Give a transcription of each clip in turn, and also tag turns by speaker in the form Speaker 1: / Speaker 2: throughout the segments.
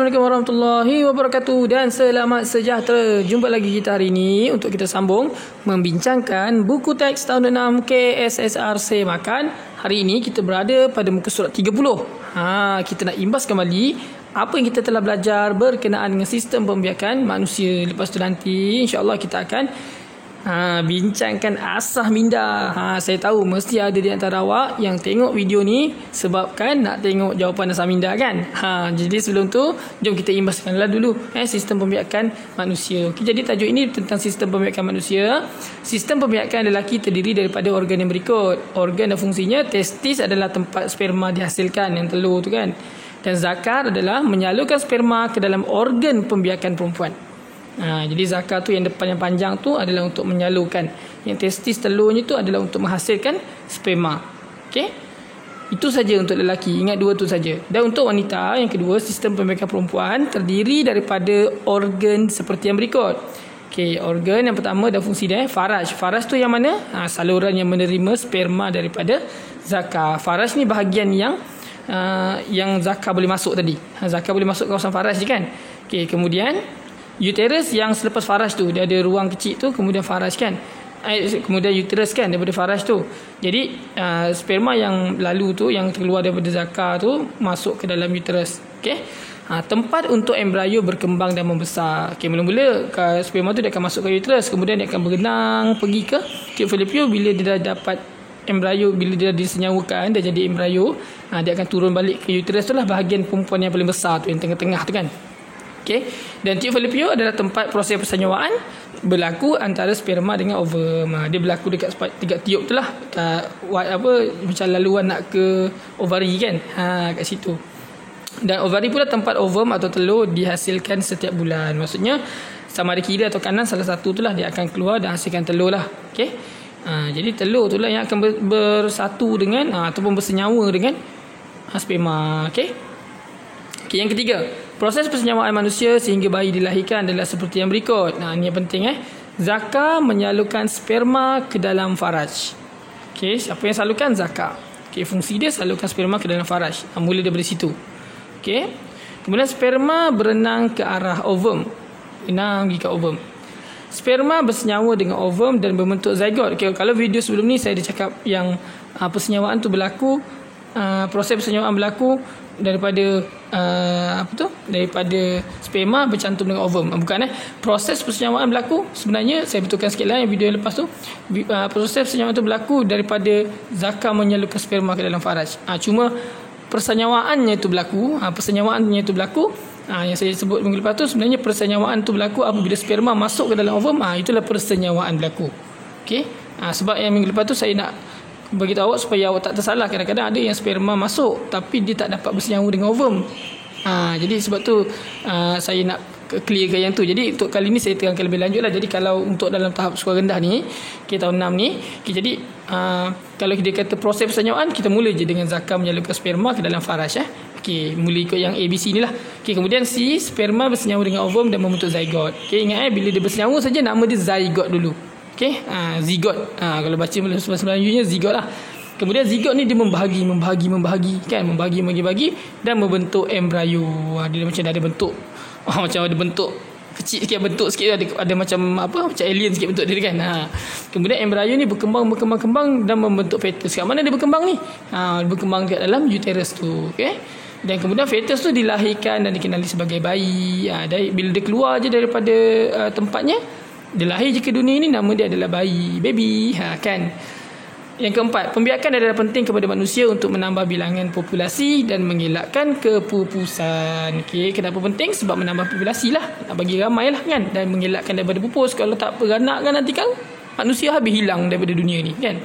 Speaker 1: Assalamualaikum warahmatullahi wabarakatuh dan selamat sejahtera. Jumpa lagi kita hari ini untuk kita sambung membincangkan buku teks tahun 6 KSSR Makan. Hari ini kita berada pada muka surat 30. Kita nak imbas kembali apa yang kita telah belajar berkenaan dengan sistem pembiakan manusia. Lepas tu nanti insya-Allah kita akan bincangkan asah minda. Saya tahu mesti ada di antara awak yang tengok video ni sebabkan nak tengok jawapan asah minda kan. Jadi sebelum tu jom kita imbaskanlah dulu sistem pembiakan manusia. Jadi tajuk ini tentang sistem pembiakan manusia. Sistem pembiakan lelaki terdiri daripada organ yang berikut. Organ dan fungsinya: testis adalah tempat sperma dihasilkan, yang telur tu kan. Dan zakar adalah menyalurkan sperma ke dalam organ pembiakan perempuan. Jadi zakar tu yang depan yang panjang tu adalah untuk menyalurkan. Yang testis telurnya tu adalah untuk menghasilkan sperma. Okey. Itu saja untuk lelaki. Ingat dua tu saja. Dan untuk wanita yang kedua, sistem pembiakan perempuan terdiri daripada organ seperti yang berikut. Okey, organ yang pertama dan fungsi dia faraj. Faraj tu yang mana? Saluran yang menerima sperma daripada zakar. Faraj ni bahagian yang zakar boleh masuk tadi. Zakar boleh masuk kawasan faraj je kan. Okey, kemudian uterus yang selepas faraj tu, dia ada ruang kecil tu, kemudian faraj kan. Kemudian uterus kan daripada faraj tu. Jadi sperma yang lalu tu, yang keluar daripada zakar tu, masuk ke dalam uterus. Okey. Tempat untuk embrio berkembang dan membesar. Okey, mula-mula sperma tu dia akan masuk ke uterus, kemudian dia akan berenang pergi ke tube fallopian. Bila dia dah dapat embrio, bila dia disenyawakan dah jadi embrio, dia akan turun balik ke uterus tu lah, bahagian perempuan yang paling besar tu, yang tengah-tengah tu kan. Okay. Dan tube fallopian adalah tempat proses persenyawaan berlaku antara sperma dengan ovum. Dia berlaku dekat tiga tiup tu lah, macam laluan nak ke ovari kan. Kat situ. Dan ovari pula tempat ovum atau telur dihasilkan setiap bulan. Maksudnya sama ada kiri atau kanan, salah satu tu lah dia akan keluar dan hasilkan telur lah. Okay. Jadi telur tu lah yang akan bersatu dengan ataupun bersenyawa dengan sperma. Okay. Okay, yang ketiga, proses persenyawaan manusia sehingga bayi dilahirkan adalah seperti yang berikut. Ini yang penting Zakar menyalurkan sperma ke dalam faraj. Okey, siapa yang salurkan? Zakar. Okey, fungsi dia salurkan sperma ke dalam faraj. Mula daripada situ. Okey. Kemudian sperma berenang ke arah ovum. Renang pergi ke ovum. Sperma bersenyawa dengan ovum dan membentuk zygot. Okey, kalau video sebelum ni saya dah cakap yang persenyawaan tu berlaku, proses persenyawaan berlaku daripada daripada sperma bercantum dengan ovum. Bukan proses persenyawaan berlaku, sebenarnya saya betulkan sikit lah yang video yang lepas tu, proses persenyawaan tu berlaku daripada zakar menyalurkan sperma ke dalam faraj. Cuma persenyawaannya tu berlaku, yang saya sebut minggu lepas tu, sebenarnya persenyawaan tu berlaku apabila sperma masuk ke dalam ovum. Itulah persenyawaan berlaku. Okey. Sebab yang minggu lepas tu saya nak bagi tahu awak supaya awak tak tersalah. Kadang-kadang ada yang sperma masuk tapi dia tak dapat bersenyawa dengan ovum. Jadi sebab tu saya nak clearkan yang tu. Jadi untuk kali ni saya terangkan lebih lanjut lah. Jadi kalau untuk dalam tahap sekolah rendah ni, tahun 6 ni, jadi kalau dia kata proses persenyawaan, kita mula je dengan zakar menyalurkan sperma ke dalam faraj. Mula ikut yang ABC ni lah. Kemudian C, sperma bersenyawa dengan ovum dan membentuk zygot. Ingat bila dia bersenyawa saja, nama dia zygot dulu. Zigot. Kalau baca Melayunya zigot lah. Kemudian zigot ni dia membahagi kan, membagi dan membentuk embrio. Dia macam dah ada bentuk. Macam ada bentuk kecil sikit, bentuk sikit, ada macam macam alien sikit bentuk dia kan. Kemudian embrio ni berkembang dan membentuk fetus. Kat mana dia berkembang ni? Berkembang dekat dalam uterus tu. Dan kemudian fetus tu dilahirkan dan dikenali sebagai bayi. Bila dia keluar je daripada tempatnya, dia lahir je ke dunia ni, nama dia adalah bayi, baby, kan. Yang keempat, pembiakan adalah penting kepada manusia untuk menambah bilangan populasi dan mengelakkan kepupusan. Kenapa penting? Sebab menambah populasi lah, nak bagi ramai lah kan, dan mengelakkan daripada pupus. Kalau tak beranak kan, nanti kan manusia habis hilang daripada dunia ni kan.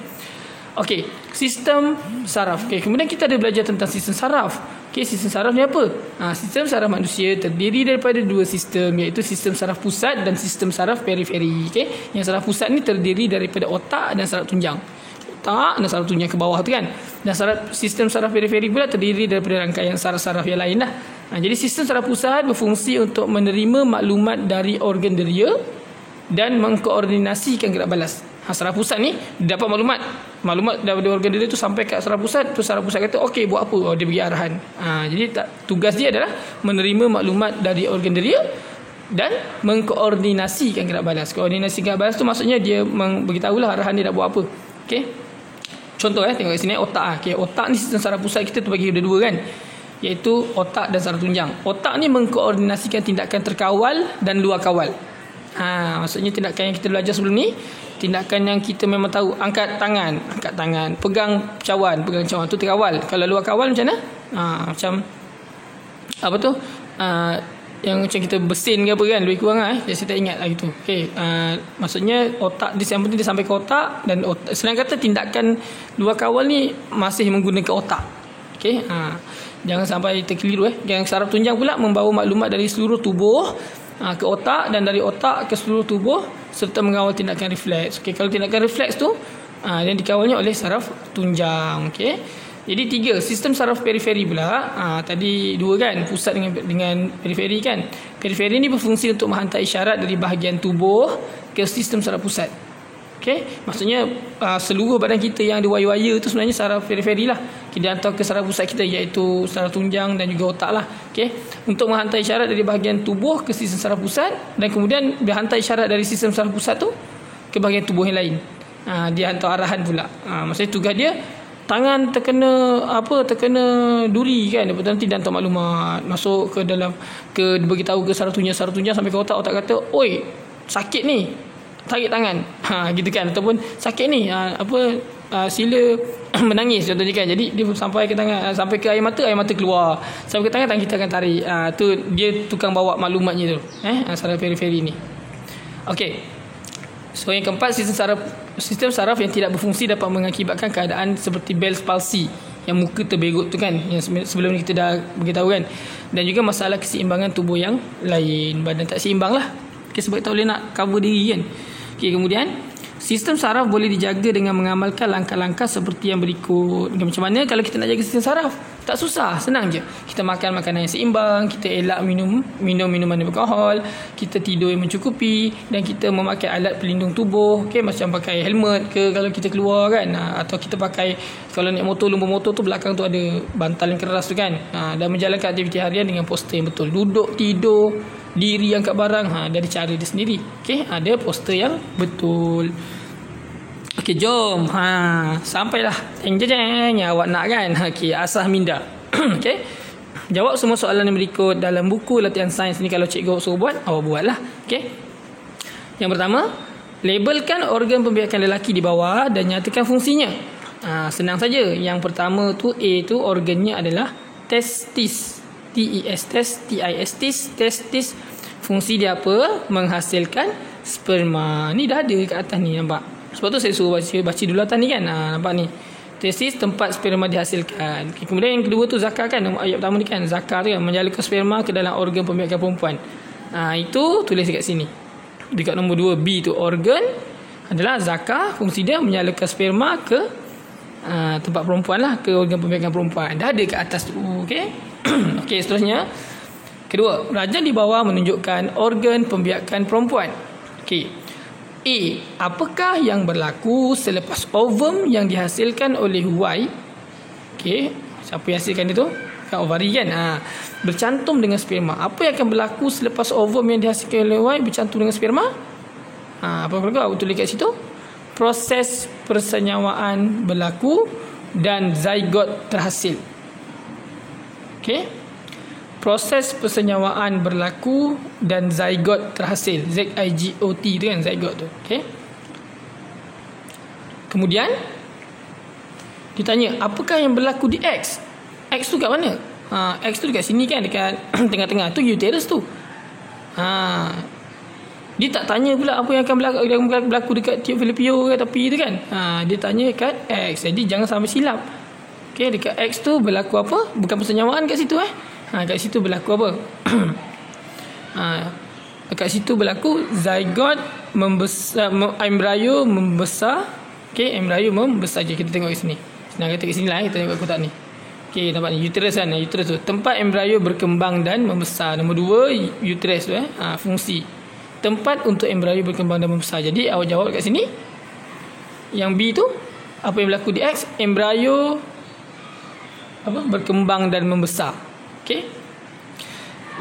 Speaker 1: Okey, sistem saraf. Kemudian kita ada belajar tentang sistem saraf. Sistem saraf ni apa? Sistem saraf manusia terdiri daripada dua sistem, iaitu sistem saraf pusat dan sistem saraf periferi. Yang saraf pusat ni terdiri daripada otak dan saraf tunjang. Otak dan saraf tunjang ke bawah tu kan. Dan sistem saraf periferi pula terdiri daripada rangkaian saraf-saraf yang lain lah. Jadi sistem saraf pusat berfungsi untuk menerima maklumat dari organ deria dan mengkoordinasikan gerak balas. Saraf pusat ni dia dapat maklumat daripada organ dia tu sampai kat saraf pusat. Tu saraf pusat kata okey, buat apa? Dia bagi arahan. Jadi tugas dia adalah menerima maklumat dari organ dia dan mengkoordinasikan gerak balas. Koordinasi gerak balas tu maksudnya dia beritahulah arahan dia nak buat apa. Okey. Contoh tengok kat sini otak. Okey, otak ni sistem saraf pusat kita terbagi ada dua kan. Iaitu otak dan saraf tunjang. Otak ni mengkoordinasikan tindakan terkawal dan luar kawal. Maksudnya tindakan yang kita belajar sebelum ni, tindakan yang kita memang tahu, angkat tangan, pegang cawan tu terkawal. Kalau luar kawal macam mana? Macam apa tu? Yang macam kita bersin ke apa kan, lebih kurang saya tak ingat lah gitu. Okey, maksudnya otak di yang penting dia sampai ke otak, dan senang kata tindakan luar kawal ni masih menggunakan otak. Okey, jangan sampai terkeliru Yang saraf tunjang pula membawa maklumat dari seluruh tubuh ke otak, dan dari otak ke seluruh tubuh serta mengawal tindakan refleks. Okey, kalau tindakan refleks tu yang dikawalnya oleh saraf tunjang. Okey. Jadi 3 sistem saraf periferi pula. Tadi 2 kan, pusat dengan periferi kan. Periferi ni berfungsi untuk menghantar isyarat dari bahagian tubuh ke sistem saraf pusat. Okey, maksudnya seluruh badan kita yang ada wire-wire tu sebenarnya saraf periferi lah. Kita hantar ke saraf pusat kita, iaitu saraf tunjang dan juga otak lah. Okey, untuk menghantar isyarat dari bahagian tubuh ke sistem saraf pusat, dan kemudian dia hantar isyarat dari sistem saraf pusat tu ke bahagian tubuh yang lain. Dia hantar arahan pula. Maksudnya tugas dia, tangan terkena duri kan, lepas tu nanti dia hantar maklumat masuk ke dalam, beritahu ke saraf tunjang sampai ke otak kata, oi, sakit ni, tarik tangan, gitu kan, ataupun sakit ni, sila menangis contohnya kan. Jadi dia sampai ke tangan, sampai ke air mata keluar, sampai ke tangan kita akan tarik. Tu dia tukang bawa maklumatnya tu, saraf periferi ni. Okey, so yang keempat, sistem saraf yang tidak berfungsi dapat mengakibatkan keadaan seperti Bell's palsy, yang muka terberut tu kan, yang sebelum ni kita dah beritahu kan, dan juga masalah keseimbangan tubuh yang lain, badan tak seimbang lah. Okay, sebab kita boleh nak cover diri kan. Okay, kemudian sistem saraf boleh dijaga dengan mengamalkan langkah-langkah seperti yang berikut. Macam mana kalau kita nak jaga sistem saraf? Tak susah, senang je. Kita makan makanan yang seimbang, kita elak minum minuman beralkohol, kita tidur yang mencukupi, dan kita memakai alat pelindung tubuh. Okay, macam pakai helmet ke kalau kita keluar kan, atau kita pakai, kalau naik motor, lumba motor tu belakang tu ada bantal yang keras tu kan, dan menjalankan aktiviti harian dengan postur yang betul. Duduk, tidur, diri angkat barang, dari cara dia sendiri. Okey, ada poster yang betul. Okey, jom. Sampailah. Jeng awak nak kan? Okey, asah minda. Okey. Jawab semua soalan yang berikut dalam buku latihan sains ni. Kalau cikgu suruh buat, awak buatlah. Okey. Yang pertama, labelkan organ pembiakan lelaki di bawah dan nyatakan fungsinya. Senang saja. Yang pertama tu A tu organnya adalah testis. testis. Fungsi dia apa? Menghasilkan sperma. Ni dah ada kat atas ni, nampak? Sebab tu saya suruh baca dulu atas ni kan. Nampak ni, testis tempat sperma dihasilkan. Kemudian yang kedua tu zakar kan, ayat pertama ni kan, zakar tu kan, menyalurkan sperma ke dalam organ pembiakan perempuan. Itu tulis dekat sini. Dekat nombor 2 B tu, organ adalah zakar, fungsi dia menyalurkan sperma ke tempat perempuan lah, ke organ pembiakan perempuan. Dah ada kat atas tu. Okey. Okey, seterusnya. Kedua, rajah di bawah menunjukkan organ pembiakan perempuan. Okey. A. Apakah yang berlaku selepas ovum yang dihasilkan oleh Y? Okey, siapa yang hasilkan dia tu? Kan ovari kan? Bercantum dengan sperma. Apa yang akan berlaku selepas ovum yang dihasilkan oleh Y bercantum dengan sperma? Apa berlaku? Aku tulis kat situ. Proses persenyawaan berlaku dan zygot terhasil. Okey. Proses persenyawaan berlaku dan zygot terhasil. Z-I-G-O-T tu kan, zygot tu. Okey. Kemudian ditanya, apakah yang berlaku di X? X tu kat mana? X tu dekat sini kan, dekat tengah-tengah tu uterus tu. Dia tak tanya pula apa yang akan berlaku dekat tiub Filipio ke tepi tu kan. Dia tanya kat X. Jadi jangan sampai silap. Okey, dekat X tu berlaku apa? Bukan persenyawaan kat situ kat situ berlaku apa? Dekat situ berlaku zygot membesar, embrio membesar. Okey, embrio membesar je. Kita tengok kat sini. Senang kata kat sini lah, kita tengok kotak ni. Okey, nampak ni uterus kan, uterus tu tempat embrio berkembang dan membesar. Nombor 2 uterus tu fungsi tempat untuk embrio berkembang dan membesar. Jadi awak jawab kat sini Yang B tu apa yang berlaku di X? Embrio berkembang dan membesar. Okey.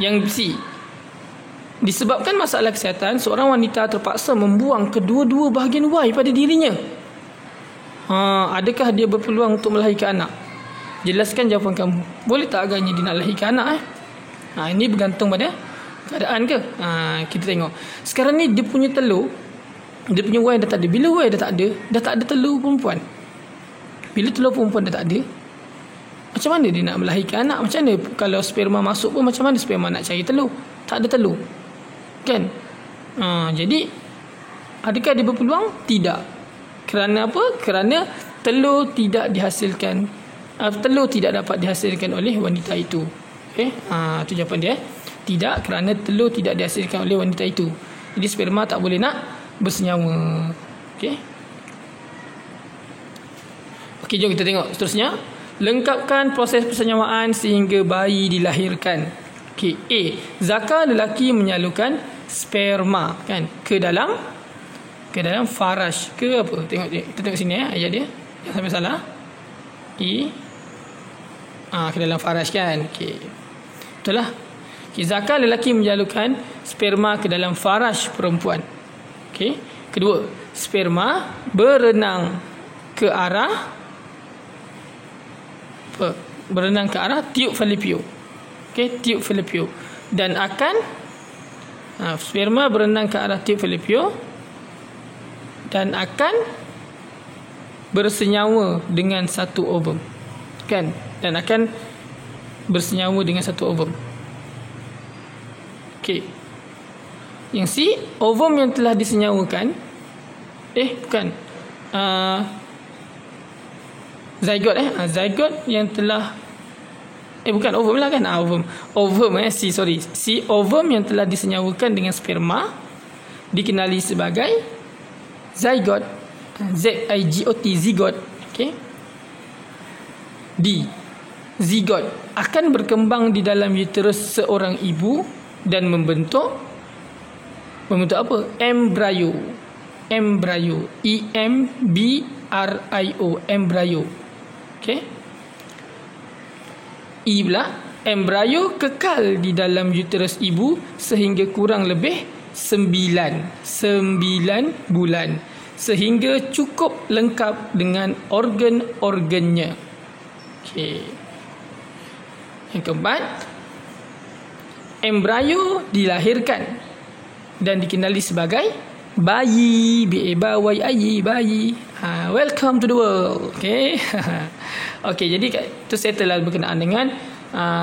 Speaker 1: Yang C, disebabkan masalah kesihatan, seorang wanita terpaksa membuang kedua-dua bahagian Y pada dirinya. Adakah dia berpeluang untuk melahirkan anak? Jelaskan jawapan kamu. Boleh tak agaknya dia nak lahirkan anak? Ini bergantung pada keadaan ke? Kita tengok. Sekarang ni dia punya telur, dia punya Y dah tak ada. Bila Y dah tak ada telur perempuan. Bila telur perempuan dah tak ada, macam mana dia nak melahirkan anak? Macam mana kalau sperma masuk pun, macam mana sperma nak cari telur? Tak ada telur, kan? Jadi adakah dia berpeluang? Tidak. Kerana apa? Kerana telur tidak dihasilkan, telur tidak dapat dihasilkan oleh wanita itu. Okey, itu jawapan dia. Tidak, kerana telur tidak dihasilkan oleh wanita itu. Jadi sperma tak boleh nak bersenyawa. Okey. Okey, jom kita tengok seterusnya. Lengkapkan proses persenyawaan sehingga bayi dilahirkan. Okey, A. Zakar lelaki menyalurkan sperma, kan, ke dalam faraj ke apa? Kita tengok sini ayat dia. Jangan sampai salah. E. Ke dalam faraj, kan. Okey. Betul lah. Okay, zakar lelaki menyalurkan sperma ke dalam faraj perempuan. Okey. Kedua, sperma berenang ke arah tiub falipio. Okey, tiub falipio, dan akan sperma berenang ke arah tiub falipio dan akan bersenyawa dengan satu ovum, kan, dan akan bersenyawa dengan satu ovum. Okey. Yang C, ovum yang telah disenyawakan, bukan, zygot zygot yang telah bukan ovum lah, kan. Ovum C, ovum yang telah disenyawakan dengan sperma dikenali sebagai zygot, Z-I-G-O-T, zygot. Okey. D, zygot akan berkembang di dalam uterus seorang ibu dan membentuk apa? Embrio. E-M-B-R-I-O, embrio. Okey. E pula, embrio kekal di dalam uterus ibu sehingga kurang lebih 9 bulan, sehingga cukup lengkap dengan organ-organnya. Okey. Yang keempat, embrio dilahirkan dan dikenali sebagai bayi. B-A-Y-I, bayi. Welcome to the world. Okay. Okay, jadi tu settle lah berkenaan dengan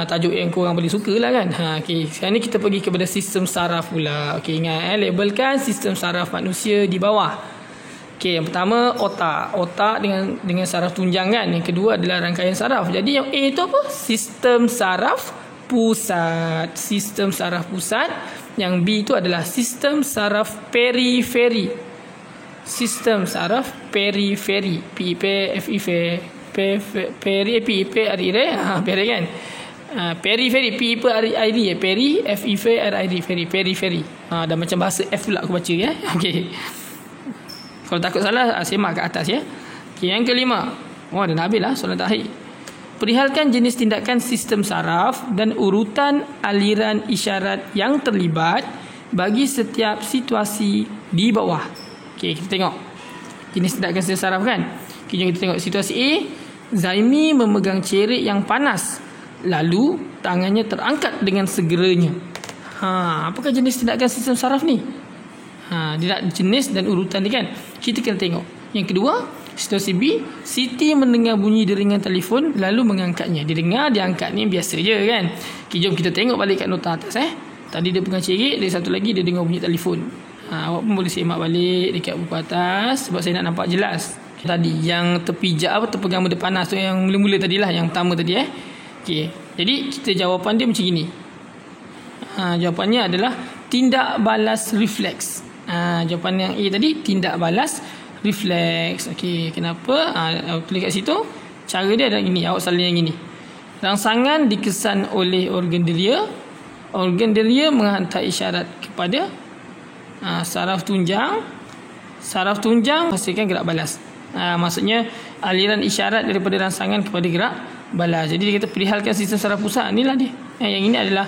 Speaker 1: tajuk yang korang paling suka lah, kan. Okay, sekarang ni kita pergi kepada sistem saraf pula. Okay, ingat labelkan sistem saraf manusia di bawah. Okay, yang pertama otak dengan saraf tunjang, kan. Yang kedua adalah rangkaian saraf. Jadi yang A tu apa? Sistem saraf pusat. Yang B itu adalah sistem saraf periferi. Sistem saraf periferi. Periferi, kan. Periferi, peri, periferi. Dah macam bahasa F pula aku baca, ya. Okey. Kalau takut salah, semak kat atas, ya. Okay, yang kelima. Dah nak habis lah soalan terakhir. Perihalkan jenis tindakan sistem saraf dan urutan aliran isyarat yang terlibat bagi setiap situasi di bawah. Okey, kita tengok jenis tindakan sistem saraf, kan. Okay, jom kita tengok situasi A. Zaimi memegang cerik yang panas, lalu tangannya terangkat dengan segeranya. Apakah jenis tindakan sistem saraf ni? Dia nak jenis dan urutan ni, kan. Kita kena tengok. Yang kedua, situasi B, Siti mendengar bunyi deringan telefon lalu mengangkatnya. Dia dengar, dia angkat, ni biasa je, kan. Okay, jom kita tengok balik kat nota atas. Tadi dia pegang cerik, dia satu lagi dia dengar bunyi telefon. Awak pun boleh semak balik dekat buku atas sebab saya nak nampak jelas. Tadi yang terpegang benda panas tu, yang mula-mula tadilah, yang pertama tadi. Okay, jadi kita jawapan dia macam gini. Jawapannya adalah tindak balas refleks. Jawapan yang A tadi, tindak balas refleks. Okey, kenapa? Tulis kat situ. Cara dia adalah gini. Awak salin yang gini. Rangsangan dikesan oleh organ delia. Organ delia menghantar isyarat kepada saraf tunjang. Saraf tunjang hasilkan gerak balas. Maksudnya aliran isyarat daripada rangsangan kepada gerak balas. Jadi dia kata perihalkan sistem saraf pusat. Inilah dia. Yang ini adalah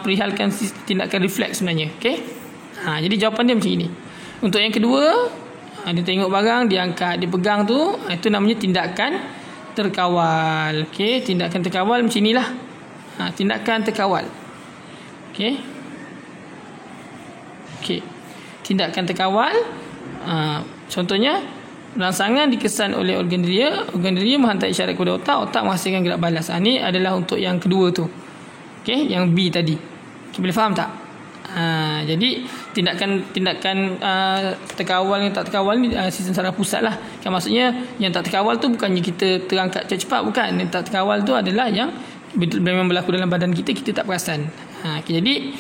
Speaker 1: perihalkan tindakan refleks sebenarnya. Okey. Jadi jawapan dia macam ini. Untuk yang kedua, dia tengok barang, dia angkat, dia pegang tu, itu namanya tindakan terkawal. Okey, tindakan terkawal macam inilah. Tindakan terkawal. Okey. Tindakan terkawal, contohnya rangsangan dikesan oleh organ deria menghantar isyarat kepada otak menghasilkan gerak balas. Ini adalah untuk yang kedua tu. Okey, yang B tadi. Boleh faham tak? Jadi tindakan terkawal yang tak terkawal ni sistem saraf pusat lah. Maksudnya yang tak terkawal tu bukannya kita terangkat cepat, bukan. Yang tak terkawal tu adalah yang memang berlaku dalam badan kita tak perasan. Jadi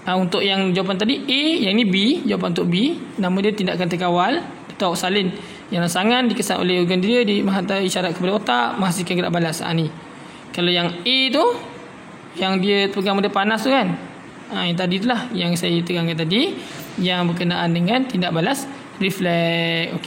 Speaker 1: untuk yang jawapan tadi A, yang ni B, jawapan untuk B, nama dia tindakan terkawal atau salin. Yang rangsangan dikesan oleh organ deria, dia menghantar isyarat kepada otak menghasilkan gerak balas. Ni. Kalau yang A tu, yang dia pegang benda panas tu kan, yang tadi itulah yang saya terangkan tadi, yang berkenaan dengan tindak balas refleks.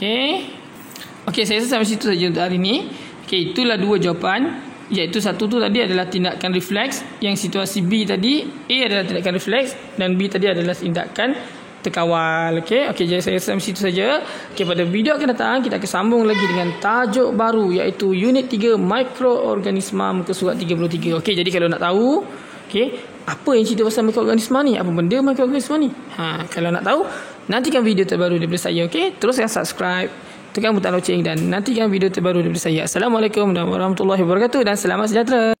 Speaker 1: Okey, saya rasa sampai situ saja untuk hari ni. Okey, itulah dua jawapan, iaitu satu tu tadi adalah tindakan refleks, yang situasi B tadi A adalah tindakan refleks dan B tadi adalah tindakan terkawal. Okey, jadi saya rasa sampai situ saja. Okey, pada video akan datang kita akan sambung lagi dengan tajuk baru, iaitu unit 3 mikroorganisma muka surat 33. Okey, jadi kalau nak tahu apa yang cerita pasal mikroorganisma ni, apa benda mikroorganisma ni, kalau nak tahu, nantikan video terbaru daripada saya. Okey, teruskan subscribe, tekan butang loceng dan nantikan video terbaru daripada saya. Assalamualaikum warahmatullahi wabarakatuh dan selamat sejahtera.